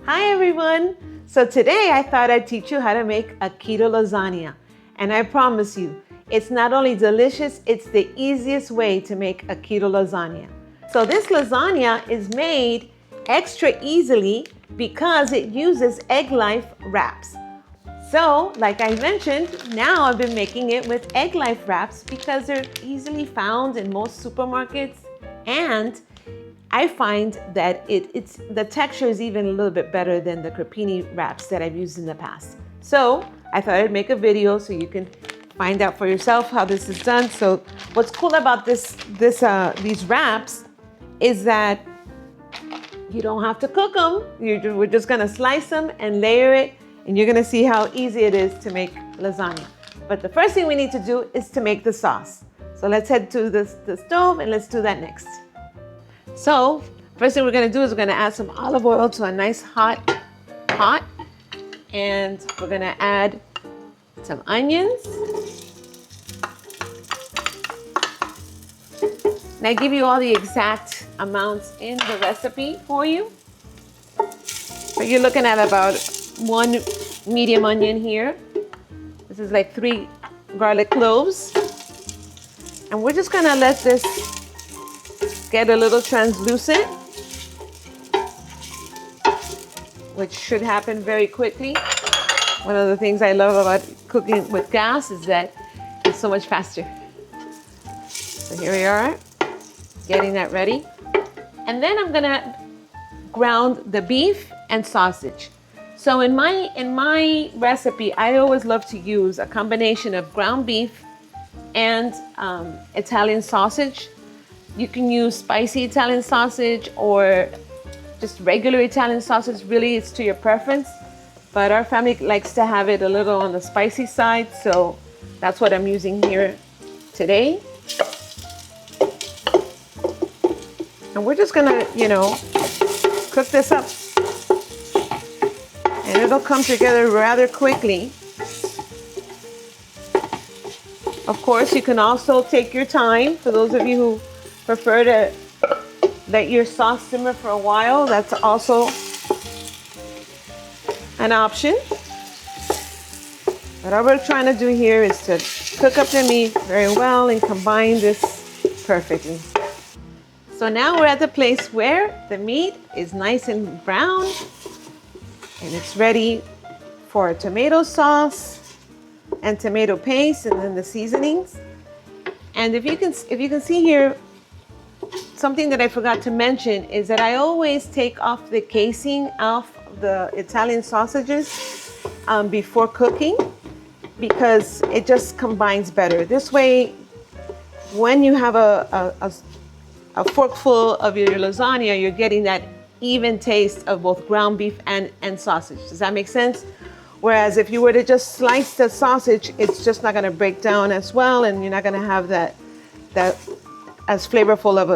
Hi everyone! So today I thought I'd teach you how to make a keto lasagna. And I promise you, it's not only delicious, it's the easiest way to make a keto lasagna. So this lasagna is made extra easily because it uses Egglife wraps. So, like I mentioned, now I've been making it with Egglife wraps because they're easily found in most supermarkets, and I find that the texture is even a little bit better than the crepini wraps that I've used in the past. So I thought I'd make a video so you can find out for yourself how this is done. So what's cool about these wraps is that you don't have to cook them. We're just gonna slice them and layer it, and you're gonna see how easy it is to make lasagna. But the first thing we need to do is to make the sauce. So let's head to the stove and let's do that next. So first thing we're gonna do is we're gonna add some olive oil to a nice hot pot, and we're gonna add some onions. And I give you all the exact amounts in the recipe for you. But you're looking at about 1 medium onion here. This is like 3 garlic cloves. And we're just gonna let this get a little translucent, which should happen very quickly. One of the things I love about cooking with gas is that it's so much faster. So here we are, getting that ready. And then I'm gonna ground the beef and sausage. So in my recipe, I always love to use a combination of ground beef and Italian sausage. You can use spicy Italian sausage or just regular Italian sausage. Really, it's to your preference. But our family likes to have it a little on the spicy side, so that's what I'm using here today. And we're just gonna, cook this up. And it'll come together rather quickly. Of course, you can also take your time. For those of you who prefer to let your sauce simmer for a while, that's also an option. But all we're trying to do here is to cook up the meat very well and combine this perfectly. So now we're at the place where the meat is nice and brown and it's ready for tomato sauce and tomato paste and then the seasonings. And if you can see here, something that I forgot to mention is that I always take off the casing off the Italian sausages before cooking because it just combines better. This way, when you have a forkful of your lasagna, you're getting that even taste of both ground beef and sausage. Does that make sense? Whereas if you were to just slice the sausage, it's just not gonna break down as well, and you're not gonna have that as flavorful of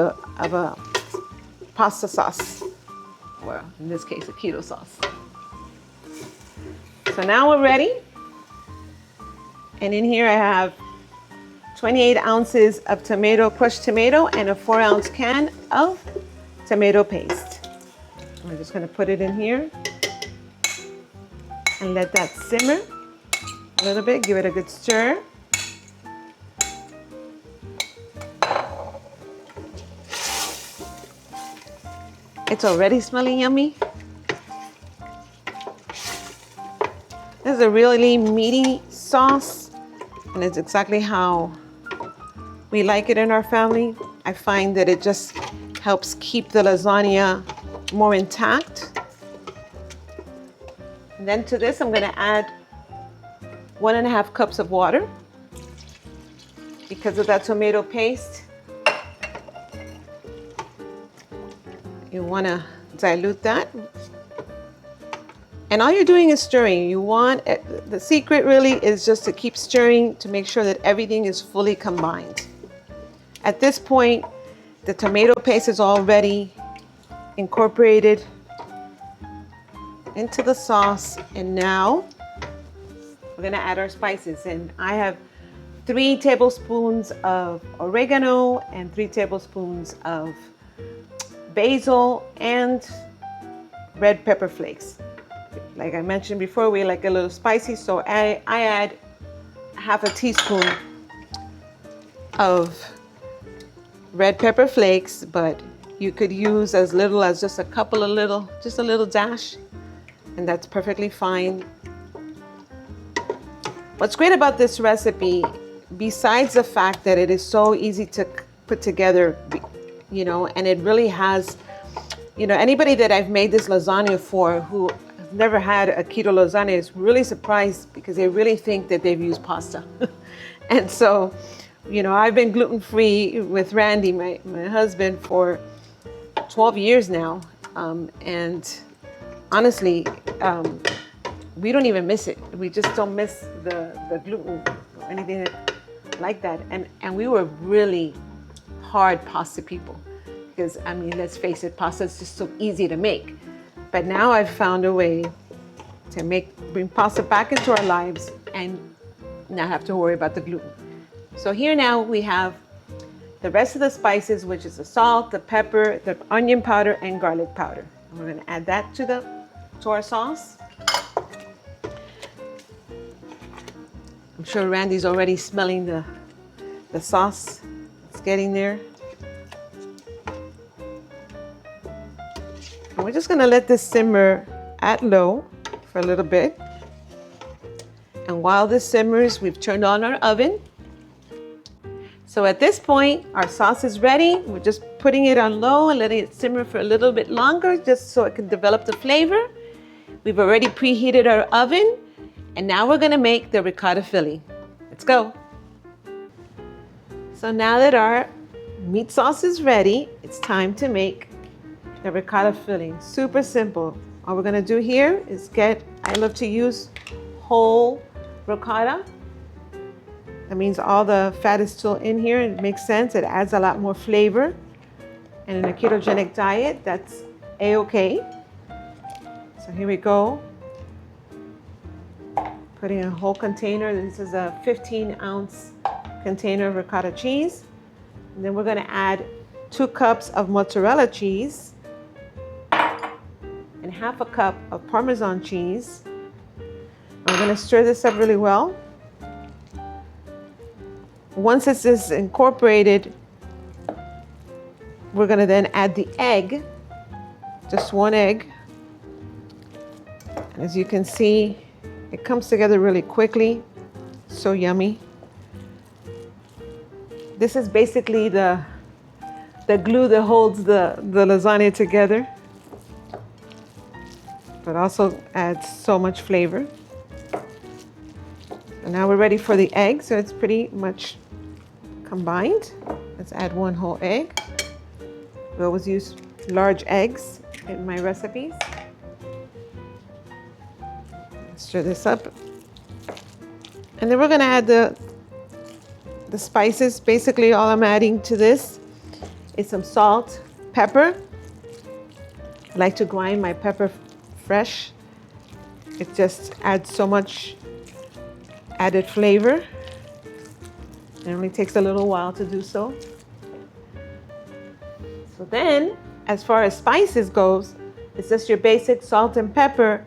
a pasta sauce, or in this case, a keto sauce. So now we're ready. And in here I have 28 ounces of crushed tomato and a 4-ounce can of tomato paste. We're just gonna put it in here and let that simmer a little bit, give it a good stir. It's already smelling yummy. This is a really meaty sauce, and it's exactly how we like it in our family. I find that it just helps keep the lasagna more intact. And then to this, I'm gonna add 1.5 cups of water because of that tomato paste. You want to dilute that. And all you're doing is stirring. The secret really is just to keep stirring to make sure that everything is fully combined. At this point, the tomato paste is already incorporated into the sauce. And now we're gonna add our spices. And I have 3 tablespoons of oregano and 3 tablespoons of basil and red pepper flakes. Like I mentioned before, we like a little spicy, so I add half a teaspoon of red pepper flakes, but you could use as little as just a little dash, and that's perfectly fine. What's great about this recipe, besides the fact that it is so easy to put together, and it really has, anybody that I've made this lasagna for who has never had a keto lasagna is really surprised because they really think that they've used pasta. And so, I've been gluten-free with Randy, my husband, for 12 years now. And honestly, we don't even miss it. We just don't miss the gluten or anything like that. And we were really hard pasta people because, let's face it, pasta is just so easy to make. But now I've found a way to bring pasta back into our lives and not have to worry about the gluten. So here now we have the rest of the spices, which is the salt, the pepper, the onion powder, and garlic powder. And we're going to add that to our sauce. I'm sure Randy's already smelling the sauce. It's getting there. And we're just going to let this simmer at low for a little bit. And while this simmers, we've turned on our oven. So at this point, our sauce is ready. We're just putting it on low and letting it simmer for a little bit longer just so it can develop the flavor. We've already preheated our oven. And now we're gonna make the ricotta filling. Let's go. So now that our meat sauce is ready, it's time to make the ricotta filling. Super simple. All we're gonna do here is I love to use whole ricotta. That means all the fat is still in here. It makes sense. It adds a lot more flavor. And in a ketogenic diet, that's A-okay. So here we go. Putting a whole container. This is a 15-ounce container of ricotta cheese. And then we're going to add 2 cups of mozzarella cheese and half a cup of Parmesan cheese. I'm going to stir this up really well. Once this is incorporated, we're going to then add the egg, just 1 egg. And as you can see, it comes together really quickly. So yummy. This is basically the glue that holds the lasagna together, but also adds so much flavor. And now we're ready for the egg, so it's pretty much combined. Let's add 1 whole egg. We always use large eggs in my recipes. Stir this up. And then we're gonna add the spices. Basically all I'm adding to this is some salt, pepper. I like to grind my pepper fresh. It just adds so much added flavor. It only takes a little while to do so. So then, as far as spices goes, it's just your basic salt and pepper.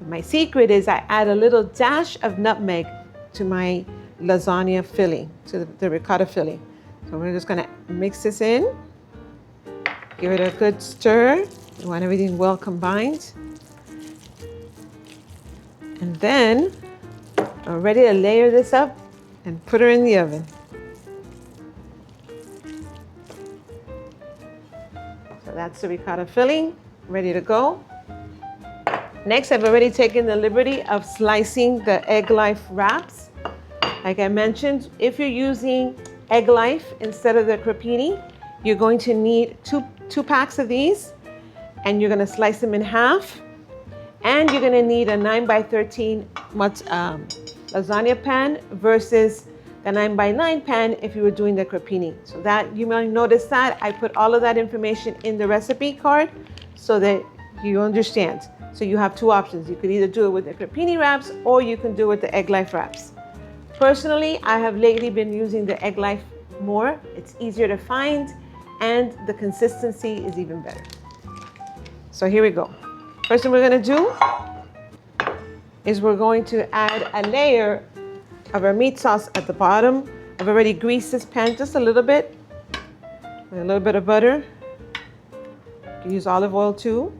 My secret is I add a little dash of nutmeg to my lasagna filling, to the ricotta filling. So we're just gonna mix this in, give it a good stir. You want everything well combined. And then we're ready to layer this up and put her in the oven. So that's the ricotta filling, ready to go. Next, I've already taken the liberty of slicing the Egglife wraps. Like I mentioned, if you're using Egglife instead of the crepini, you're going to need two packs of these, and you're gonna slice them in half. And you're gonna need a 9x13 lasagna pan versus the 9x9 pan if you were doing the crepini. So that, you might notice that I put all of that information in the recipe card so that you understand. So you have 2 options. You could either do it with the crepini wraps or you can do it with the Egglife wraps. Personally, I have lately been using the Egglife more. It's easier to find and the consistency is even better. So here we go. First thing we're gonna do is we're going to add a layer of our meat sauce at the bottom. I've already greased this pan just a little bit with a little bit of butter. You can use olive oil too.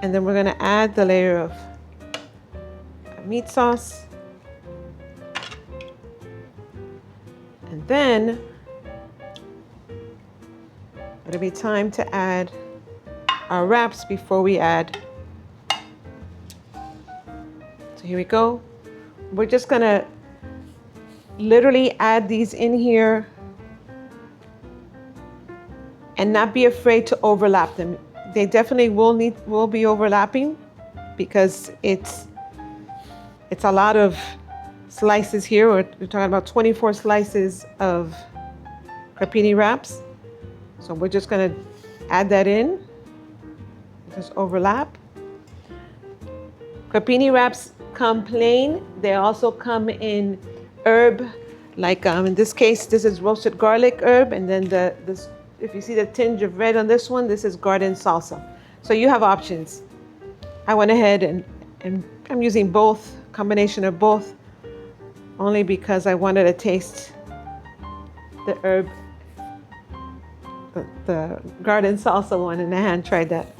And then we're gonna add the layer of meat sauce. And then it'll be time to add our wraps before we add. So here we go. We're just gonna literally add these in here and not be afraid to overlap them. They definitely will be overlapping because it's a lot of slices here. We're talking about 24 slices of crepini wraps. So we're just gonna add that in, just overlap. Crepini wraps come plain. They also come in herb, like in this case, this is roasted garlic herb, and then if you see the tinge of red on this one, this is garden salsa. So you have options. I went ahead and I'm using both, combination of both, only because I wanted to taste the herb, the garden salsa one, and I hadn't tried that.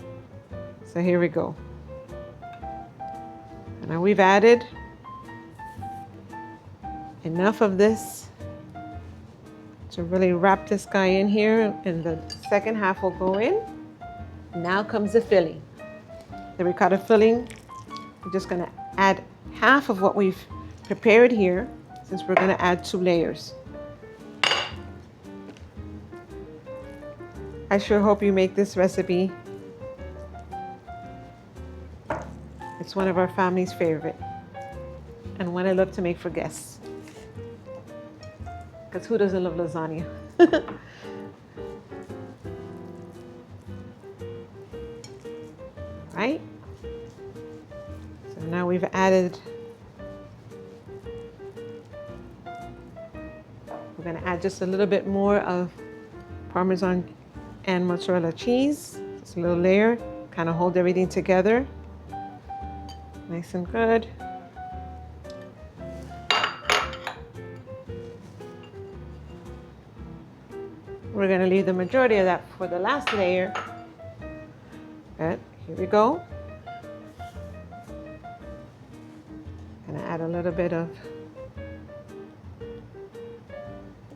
So here we go. Now we've added enough of this to really wrap this guy in here, and the second half will go in. Now comes the filling. The ricotta filling, we're just gonna add half of what we've prepared here, since we're gonna add 2 layers. I sure hope you make this recipe. It's one of our family's favorite, and one I love to make for guests. Because who doesn't love lasagna? Right? So now we've added, we're gonna add just a little bit more of Parmesan and mozzarella cheese. Just a little layer, kind of hold everything together. Nice and good. We're going to leave the majority of that for the last layer. Good. Here we go. Going to add a little bit of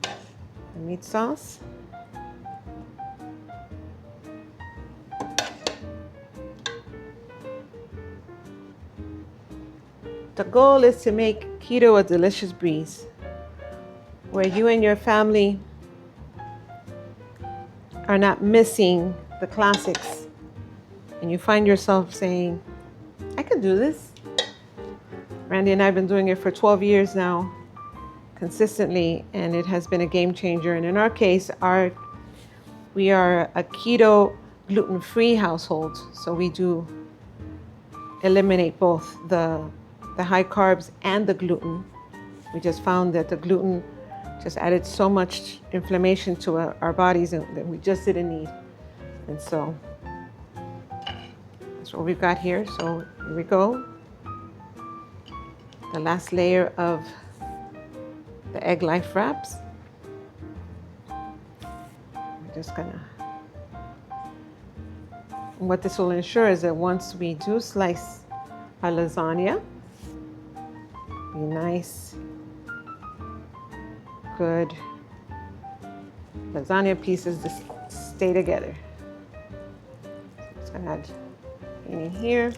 the meat sauce. The goal is to make keto a delicious breeze, where you and your family are not missing the classics, and you find yourself saying, I can do this. Randy and I have been doing it for 12 years now, consistently, and it has been a game changer. And in our case, we are a keto gluten-free household, so we do eliminate both the high carbs and the gluten. We just found that the gluten just added so much inflammation to our bodies that we just didn't need. And so that's what we've got here. So here we go. The last layer of the Egglife wraps. We're just gonna, what this will ensure is that once we do slice our lasagna, be nice, good lasagna pieces just stay together. Just gonna add in here.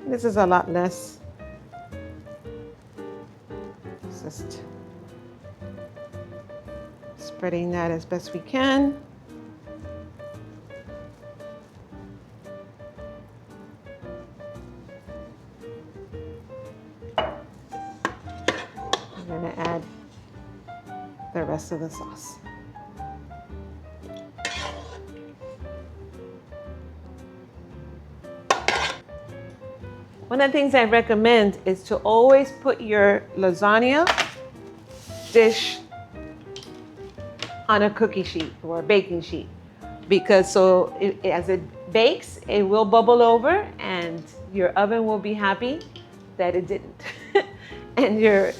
This is a lot less. Just spreading that as best we can. I'm going to add the rest of the sauce. One of the things I recommend is to always put your lasagna dish on a cookie sheet or a baking sheet, because as it bakes, it will bubble over and your oven will be happy that it didn't. and your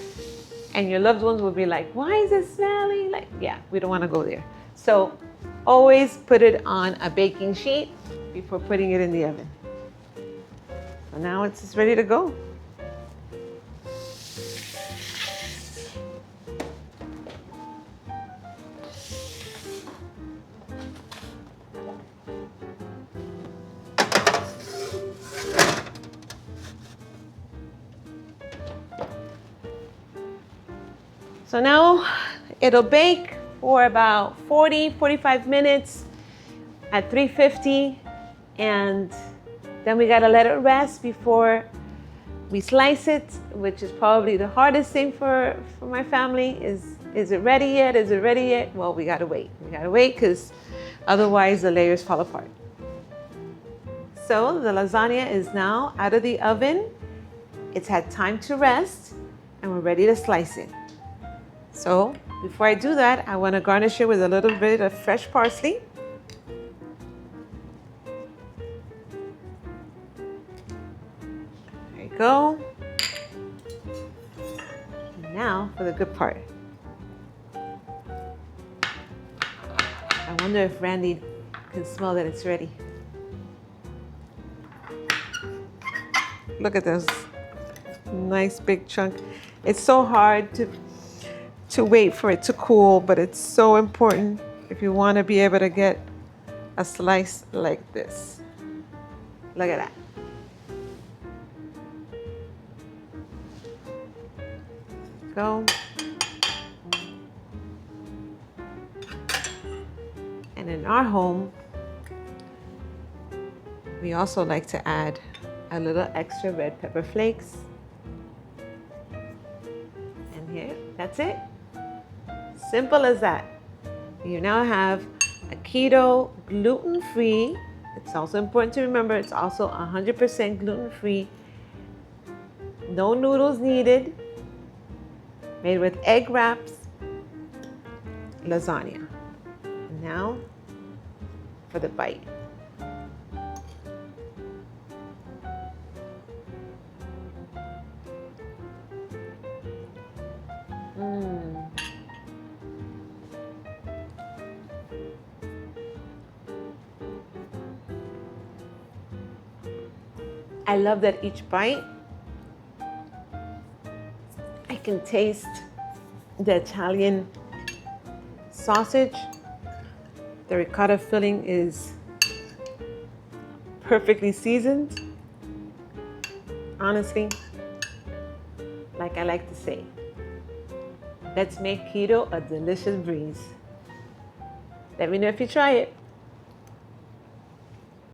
loved ones will be like, why is it smelly? Like, yeah, we don't want to go there. So always put it on a baking sheet before putting it in the oven. So now it's just ready to go. So now it'll bake for about 45 minutes at 350, and then we gotta let it rest before we slice it, which is probably the hardest thing for my family. Is it ready yet? Is it ready yet? Well, we gotta wait. We gotta wait because otherwise the layers fall apart. So the lasagna is now out of the oven. It's had time to rest and we're ready to slice it. So before I do that, I want to garnish it with a little bit of fresh parsley. There you go. And now for the good part. I wonder if Randy can smell that it's ready. Look at this nice big chunk. It's so hard to wait for it to cool, but it's so important if you want to be able to get a slice like this. Look at that. Go. And in our home, we also like to add a little extra red pepper flakes. And here, that's it. Simple as that. You now have a keto, gluten-free. It's also important to remember it's also 100% gluten-free. No noodles needed. Made with egg wraps. Lasagna. And now for the bite. I love that each bite, I can taste the Italian sausage. The ricotta filling is perfectly seasoned. Honestly, like I like to say, let's make keto a delicious breeze. Let me know if you try it.